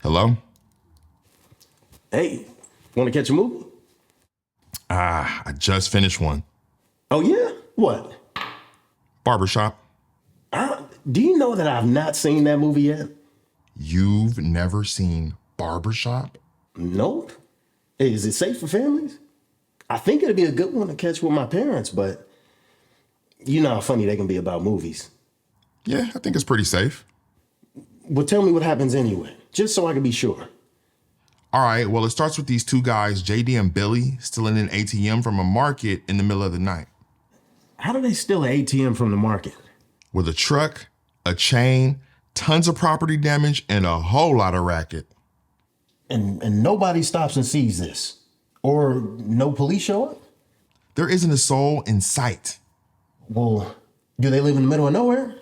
Hello? Hey, want to catch a movie? I just finished one. Oh, yeah? What? Barbershop. Do you know that I've not seen that movie yet? You've never seen Barbershop? Nope. Hey, is it safe for families? I think it'd be a good one to catch with my parents, but you know how funny they can be about movies. Yeah, I think it's pretty safe. Well, tell me what happens anyway, just so I can be sure. All right, well, it starts with these two guys, JD and Billy, stealing an ATM from a market in the middle of the night. How do they steal an ATM from the market? With a truck, a chain, tons of property damage, and a whole lot of racket. And nobody stops and sees this? Or no police show up? There isn't a soul in sight. Well, do they live in the middle of nowhere?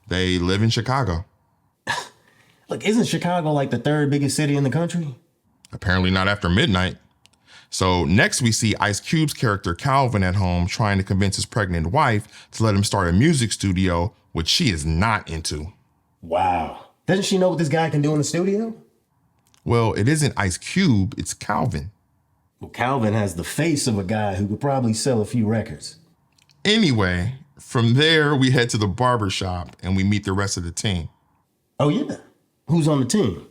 They live in Chicago. Look, isn't Chicago like the third biggest city in the country? Apparently not after midnight. So next we see Ice Cube's character Calvin at home trying to convince his pregnant wife to let him start a music studio, which she is not into. Wow. Doesn't she know what this guy can do in the studio? Well, it isn't Ice Cube, it's Calvin. Well, Calvin has the face of a guy who could probably sell a few records. Anyway, from there we head to the barbershop and we meet the rest of the team. Oh yeah? Who's on the team?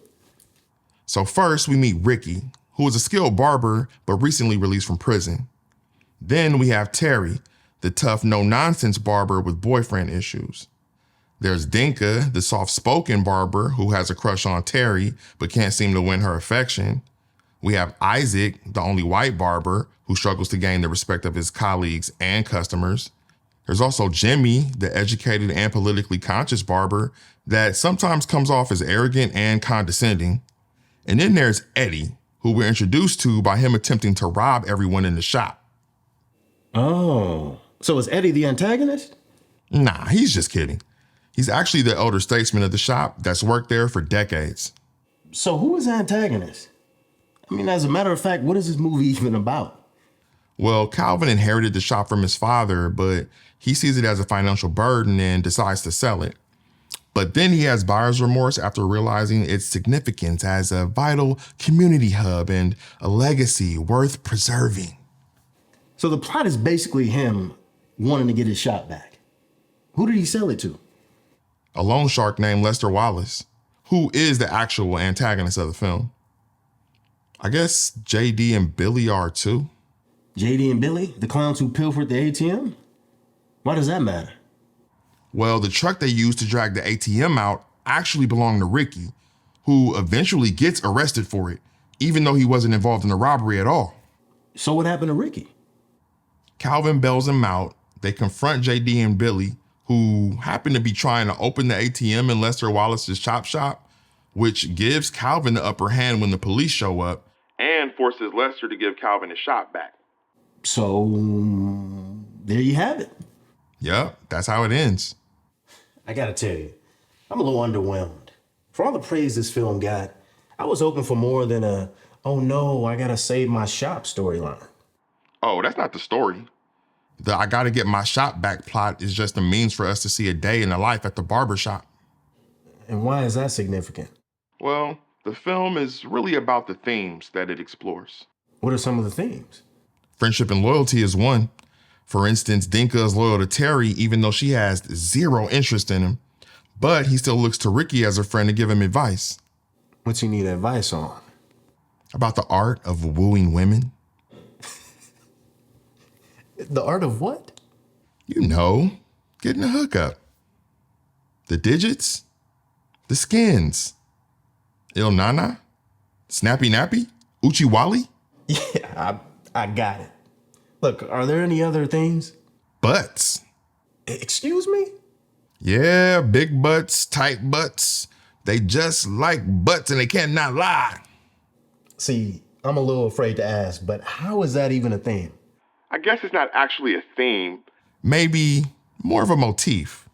So first we meet Ricky, who is a skilled barber but recently released from prison. Then we have Terry, the tough, no-nonsense barber with boyfriend issues. There's Dinka, the soft-spoken barber who has a crush on Terry but can't seem to win her affection. We have Isaac, the only white barber who struggles to gain the respect of his colleagues and customers. There's also Jimmy, the educated and politically conscious barber that sometimes comes off as arrogant and condescending. And then there's Eddie, who we're introduced to by him attempting to rob everyone in the shop. Oh, so is Eddie the antagonist? Nah, he's just kidding. He's actually the elder statesman of the shop that's worked there for decades. So who is the antagonist? I mean, as a matter of fact, what is this movie even about? Well, Calvin inherited the shop from his father, but he sees it as a financial burden and decides to sell it. But then he has buyer's remorse after realizing its significance as a vital community hub and a legacy worth preserving. So the plot is basically him wanting to get his shop back. Who did he sell it to? A loan shark named Lester Wallace, who is the actual antagonist of the film. I guess JD and Billy are too. JD and Billy, the clowns who pilfered the ATM? Why does that matter? Well, the truck they used to drag the ATM out actually belonged to Ricky, who eventually gets arrested for it, even though he wasn't involved in the robbery at all. So what happened to Ricky? Calvin bails him out. They confront JD and Billy, who happen to be trying to open the ATM in Lester Wallace's chop shop, which gives Calvin the upper hand when the police show up and forces Lester to give Calvin his shop back. So there you have it. Yep, that's how it ends. I gotta tell you, I'm a little underwhelmed. For all the praise this film got, I was hoping for more than a, oh no, I gotta save my shop storyline. Oh, that's not the story. The I gotta get my shop back plot is just a means for us to see a day in the life at the barbershop. And why is that significant? Well, the film is really about the themes that it explores. What are some of the themes? Friendship and loyalty is one. For instance, Dinka is loyal to Terry even though she has zero interest in him, but he still looks to Ricky as a friend to give him advice. What's he need advice on? About the art of wooing women. The art of what? You know, getting a hookup. The digits, the skins, Il Nana, Snappy Nappy, Uchi Wally. Yeah, I got it. Look, are there any other themes? Butts. Excuse me? Yeah, big butts, tight butts. They just like butts and they cannot lie. See, I'm a little afraid to ask, but how is that even a theme? I guess it's not actually a theme. Maybe more of a motif.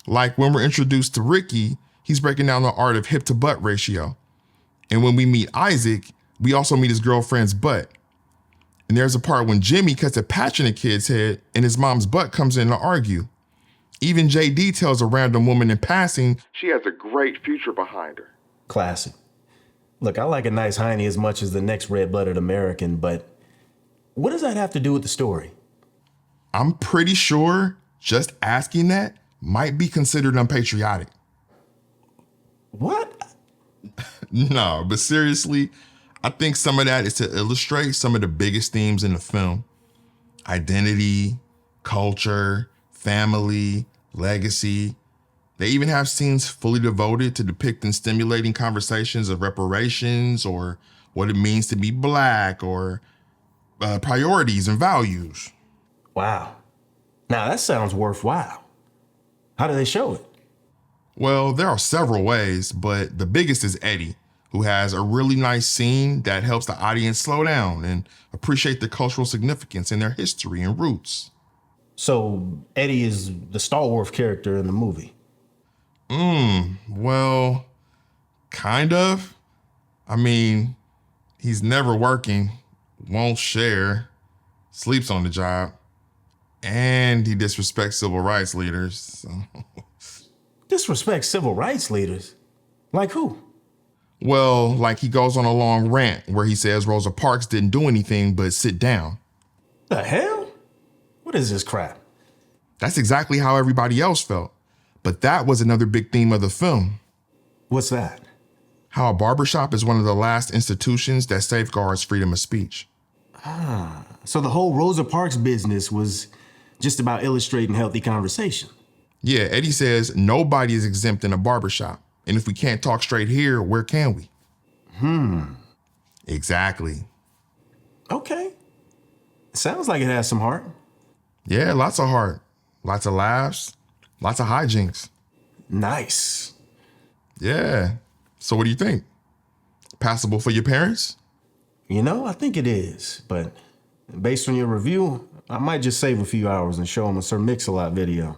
Like when we're introduced to Ricky, he's breaking down the art of hip to butt ratio. And when we meet Isaac, we also meet his girlfriend's butt. And there's a part when Jimmy cuts a patch in a kid's head and his mom's butt comes in to argue. Even JD tells a random woman in passing she has a great future behind her. Classic. Look, I like a nice hiney as much as the next red-blooded American, but what does that have to do with the story? I'm pretty sure just asking that might be considered unpatriotic. What? No, but seriously, I think some of that is to illustrate some of the biggest themes in the film. Identity, culture, family, legacy. They even have scenes fully devoted to depicting stimulating conversations of reparations or what it means to be Black or priorities and values. Wow. Now that sounds worthwhile. How do they show it? Well, there are several ways, but the biggest is Eddie, who has a really nice scene that helps the audience slow down and appreciate the cultural significance in their history and roots. So Eddie is the stalwart character in the movie. Well, kind of. I mean, he's never working, won't share, sleeps on the job, and he disrespects civil rights leaders. So. Disrespect civil rights leaders? Like who? Well, like he goes on a long rant where he says Rosa Parks didn't do anything but sit down. The hell? What is this crap? That's exactly how everybody else felt. But that was another big theme of the film. What's that? How a barbershop is one of the last institutions that safeguards freedom of speech. So the whole Rosa Parks business was just about illustrating healthy conversation. Yeah, Eddie says nobody is exempt in a barbershop. And if we can't talk straight here, where can we? Exactly. Okay. Sounds like it has some heart. Yeah, lots of heart. Lots of laughs. Lots of hijinks. Nice. Yeah. So what do you think? Passable for your parents? You know, I think it is, but based on your review, I might just save a few hours and show them a Sir Mix-a-Lot video.